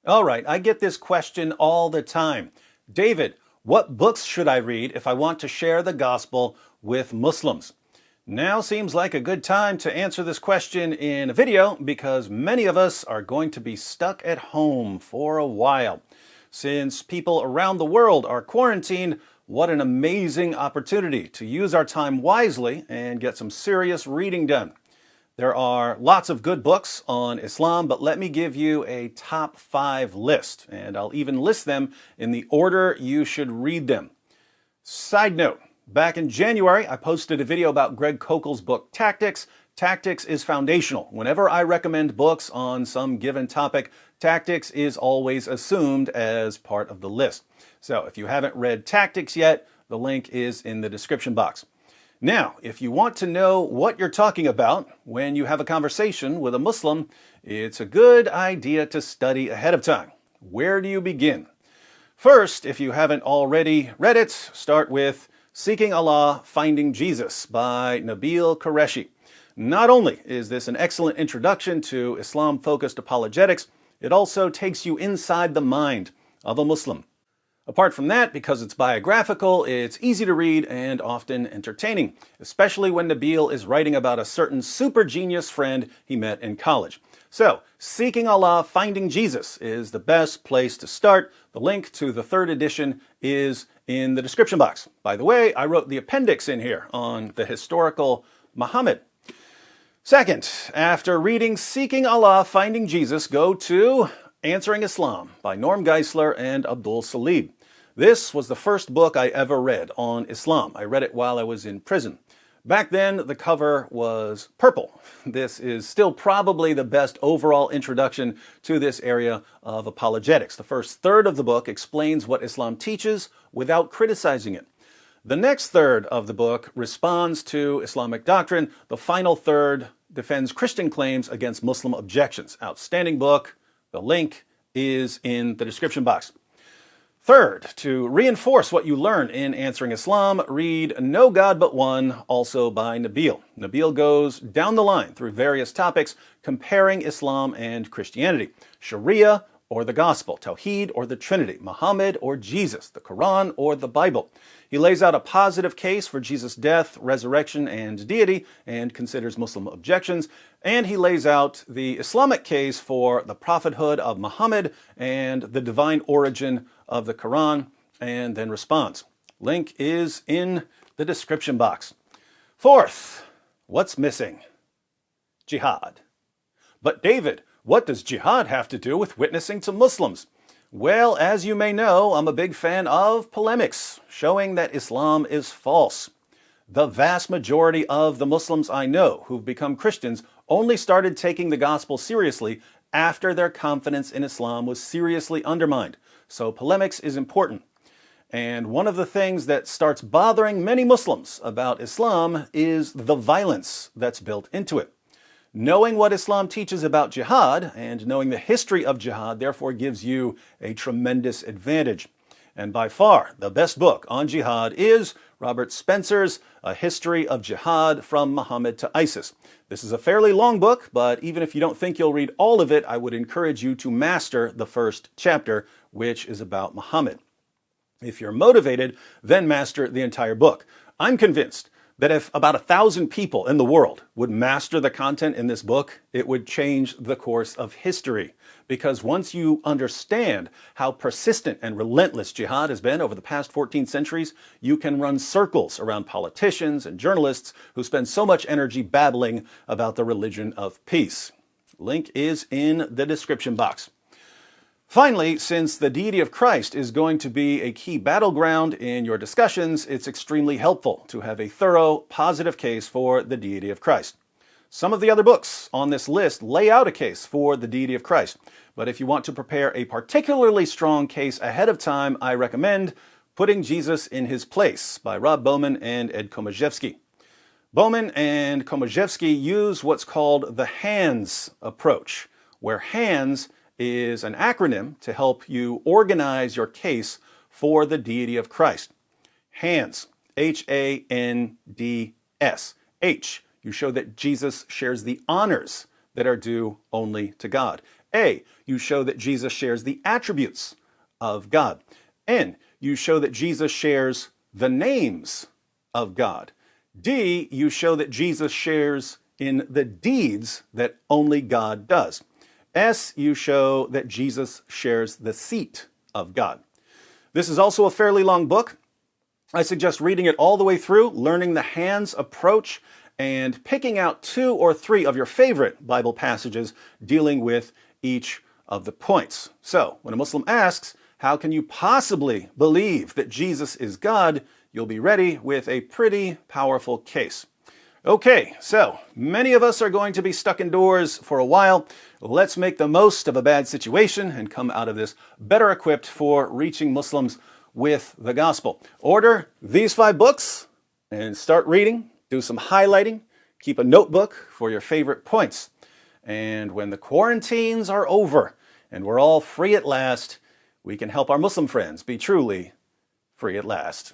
All right, I get this question all the time. David, what books should I read if I want to share the gospel with Muslims? Now seems like a good time to answer this question in a video because many of us are going to be stuck at home for a while. Since people around the world are quarantined, what an amazing opportunity to use our time wisely and get some serious reading done. There are lots of good books on Islam, but let me give you a top 5 list, and I'll even list them in the order you should read them. Side note, back in January, I posted a video about Greg Koukl's book, Tactics. Tactics is foundational. Whenever I recommend books on some given topic, Tactics is always assumed as part of the list. So if you haven't read Tactics yet, the link is in the description box. Now, if you want to know what you're talking about when you have a conversation with a Muslim, it's a good idea to study ahead of time. Where do you begin? First, if you haven't already read it, start with Seeking Allah, Finding Jesus by Nabeel Qureshi. Not only is this an excellent introduction to Islam-focused apologetics, it also takes you inside the mind of a Muslim. Apart from that, because it's biographical, it's easy to read and often entertaining, especially when Nabeel is writing about a certain super genius friend he met in college. So, Seeking Allah, Finding Jesus is the best place to start. The link to the 3rd edition is in the description box. By the way, I wrote the appendix in here on the historical Muhammad. Second, after reading Seeking Allah, Finding Jesus, go to Answering Islam by Norm Geisler and Abdul Salib. This was the first book I ever read on Islam. I read it while I was in prison. Back then, the cover was purple. This is still probably the best overall introduction to this area of apologetics. The first third of the book explains what Islam teaches without criticizing it. The next third of the book responds to Islamic doctrine. The final third defends Christian claims against Muslim objections. Outstanding book. The link is in the description box. Third, to reinforce what you learn in Answering Islam, read No God But One, also by Nabeel. Nabeel goes down the line through various topics, comparing Islam and Christianity. Sharia or the Gospel, Tawheed or the Trinity, Muhammad or Jesus, the Quran or the Bible. He lays out a positive case for Jesus' death, resurrection, and deity, and considers Muslim objections. And he lays out the Islamic case for the prophethood of Muhammad and the divine origin of the Quran, and then responds. Link is in the description box. Fourth, what's missing? Jihad. But David, what does jihad have to do with witnessing to Muslims? Well, as you may know, I'm a big fan of polemics, showing that Islam is false. The vast majority of the Muslims I know who've become Christians only started taking the gospel seriously after their confidence in Islam was seriously undermined. So polemics is important. And one of the things that starts bothering many Muslims about Islam is the violence that's built into it. Knowing what Islam teaches about jihad and knowing the history of jihad therefore gives you a tremendous advantage. And by far, the best book on jihad is Robert Spencer's A History of Jihad from Muhammad to ISIS. This is a fairly long book, but even if you don't think you'll read all of it, I would encourage you to master the first chapter, which is about Muhammad. If you're motivated, then master the entire book. I'm convinced that if about 1,000 people in the world would master the content in this book, it would change the course of history. Because once you understand how persistent and relentless jihad has been over the past 14 centuries, you can run circles around politicians and journalists who spend so much energy babbling about the religion of peace. Link is in the description box. Finally, since the deity of Christ is going to be a key battleground in your discussions, it's extremely helpful to have a thorough, positive case for the deity of Christ. Some of the other books on this list lay out a case for the deity of Christ, but if you want to prepare a particularly strong case ahead of time, I recommend Putting Jesus in His Place by Rob Bowman and Ed Komaszewski. Bowman and Komaszewski use what's called the HANDS approach, where HANDS is an acronym to help you organize your case for the deity of Christ. HANDS, H-A-N-D-S. H, you show that Jesus shares the honors that are due only to God. A, you show that Jesus shares the attributes of God. N, you show that Jesus shares the names of God. D, you show that Jesus shares in the deeds that only God does. S, you show that Jesus shares the seat of God. This is also a fairly long book. I suggest reading it all the way through, learning the hands approach, and picking out 2 or 3 of your favorite Bible passages dealing with each of the points. So, when a Muslim asks, how can you possibly believe that Jesus is God? You'll be ready with a pretty powerful case. Okay, so many of us are going to be stuck indoors for a while. Let's make the most of a bad situation and come out of this better equipped for reaching Muslims with the gospel. Order these 5 books and start reading. Do some highlighting. Keep a notebook for your favorite points. And when the quarantines are over and we're all free at last, we can help our Muslim friends be truly free at last.